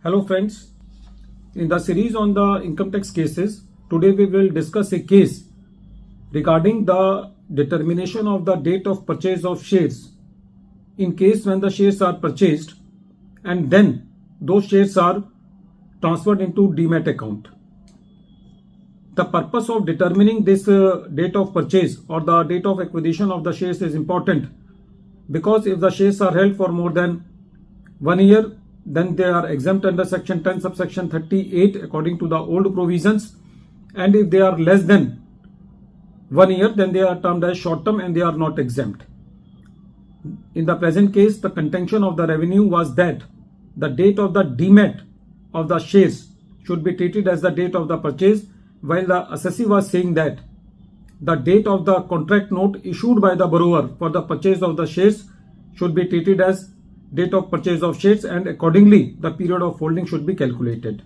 Hello friends, in the series on the income tax cases, today we will discuss a case regarding the determination of the date of purchase of shares in case when the shares are purchased and then those shares are transferred into demat account. The purpose of determining this date of purchase or the date of acquisition of the shares is important because if the shares are held for more than 1 year, then they are exempt under section 10 subsection 38 according to the old provisions, and if they are less than 1 year, then they are termed as short term and they are not exempt. In the present case, the contention of the revenue was that the date of the demat of the shares should be treated as the date of the purchase, while the assessee was saying that the date of the contract note issued by the borrower for the purchase of the shares should be treated as date of purchase of shares, and accordingly the period of holding should be calculated.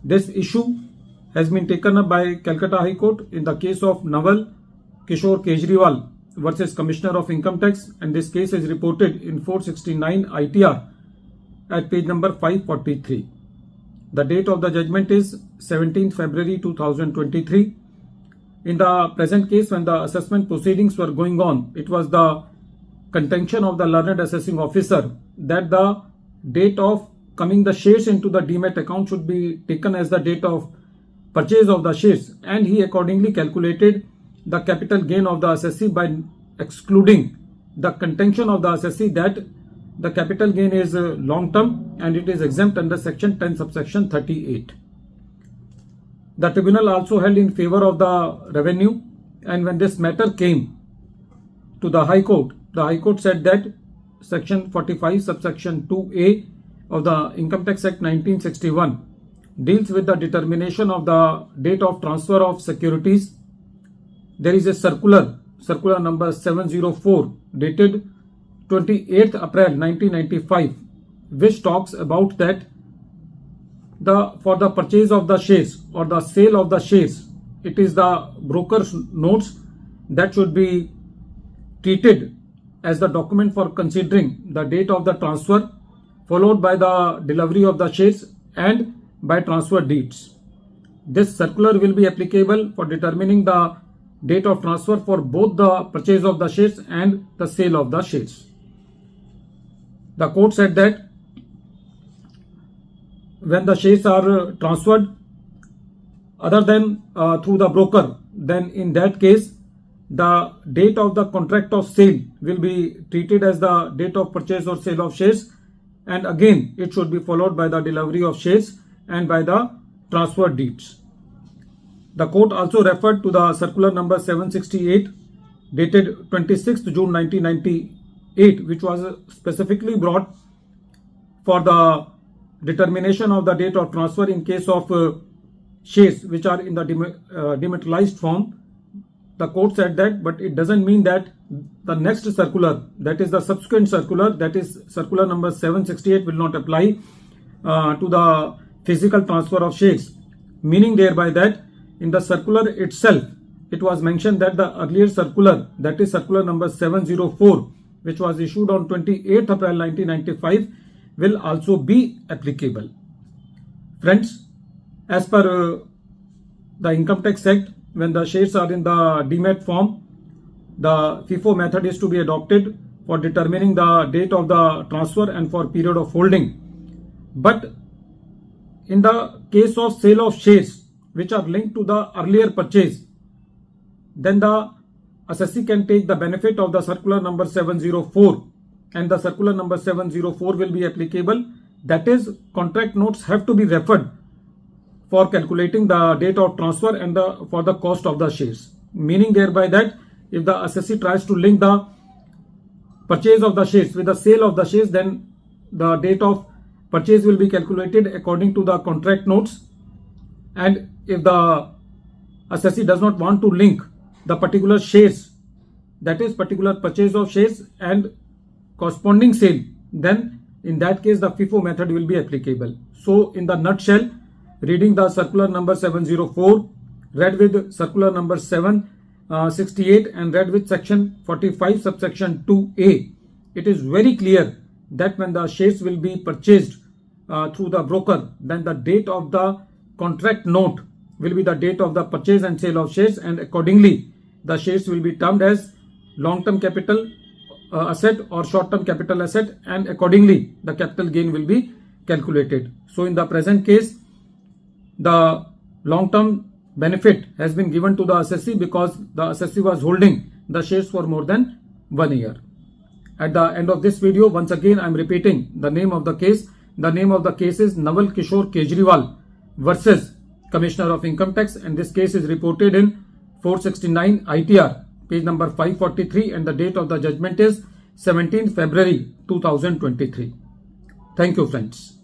This issue has been taken up by Calcutta High Court in the case of Naval Kishore Kejriwal versus Commissioner of Income Tax, and this case is reported in 469 ITR at page number 543. The date of the judgment is 17th February 2023. In the present case, when the assessment proceedings were going on, it was the contention of the learned assessing officer that the date of coming the shares into the demat account should be taken as the date of purchase of the shares, and he accordingly calculated the capital gain of the assessee by excluding the contention of the assessee that the capital gain is long term and it is exempt under section 10 subsection 38. The tribunal also held in favor of the revenue, and when this matter came to the High Court said that section 45 subsection 2A of the Income Tax Act 1961 deals with the determination of the date of transfer of securities. There is a circular number 704 dated 28th April 1995, which talks about that for the purchase of the shares or the sale of the shares, it is the broker's notes that should be treated as the document for considering the date of the transfer, followed by the delivery of the shares and by transfer deeds. This circular will be applicable for determining the date of transfer for both the purchase of the shares and the sale of the shares. The court said that when the shares are transferred other than through the broker, then in that case the date of the contract of sale will be treated as the date of purchase or sale of shares, and again it should be followed by the delivery of shares and by the transfer deeds. The court also referred to the circular number 768 dated 26th June 1998, which was specifically brought for the determination of the date of transfer in case of shares which are in the dematerialized form. The court said that, but it doesn't mean that the next circular, that is the subsequent circular, that is circular number 768, will not apply to the physical transfer of shares, meaning thereby that in the circular itself it was mentioned that the earlier circular, that is circular number 704, which was issued on 28th April 1995, will also be applicable. Friends, as per the Income Tax Act, when the shares are in the demat form, the FIFO method is to be adopted for determining the date of the transfer and for period of holding. But in the case of sale of shares which are linked to the earlier purchase, then the assessee can take the benefit of the circular number 704, and the circular number 704 will be applicable. That is, contract notes have to be referred for calculating the date of transfer and for the cost of the shares, meaning thereby that if the assessee tries to link the purchase of the shares with the sale of the shares, then the date of purchase will be calculated according to the contract notes, and if the assessee does not want to link the particular shares, that is particular purchase of shares and corresponding sale, then in that case the FIFO method will be applicable. So in the nutshell, reading the circular number 704 read with circular number 768 and read with section 45 subsection 2A, it is very clear that when the shares will be purchased through the broker, then the date of the contract note will be the date of the purchase and sale of shares, and accordingly the shares will be termed as long-term capital asset or short-term capital asset, and accordingly the capital gain will be calculated. So in the present case, the long-term benefit has been given to the assessee because the assessee was holding the shares for more than 1 year. At the end of this video, once again I am repeating the name of the case. The name of the case is Naval Kishore Kejriwal versus Commissioner of Income Tax, and this case is reported in 469 ITR, page number 543, and the date of the judgment is 17th February 2023. Thank you, friends.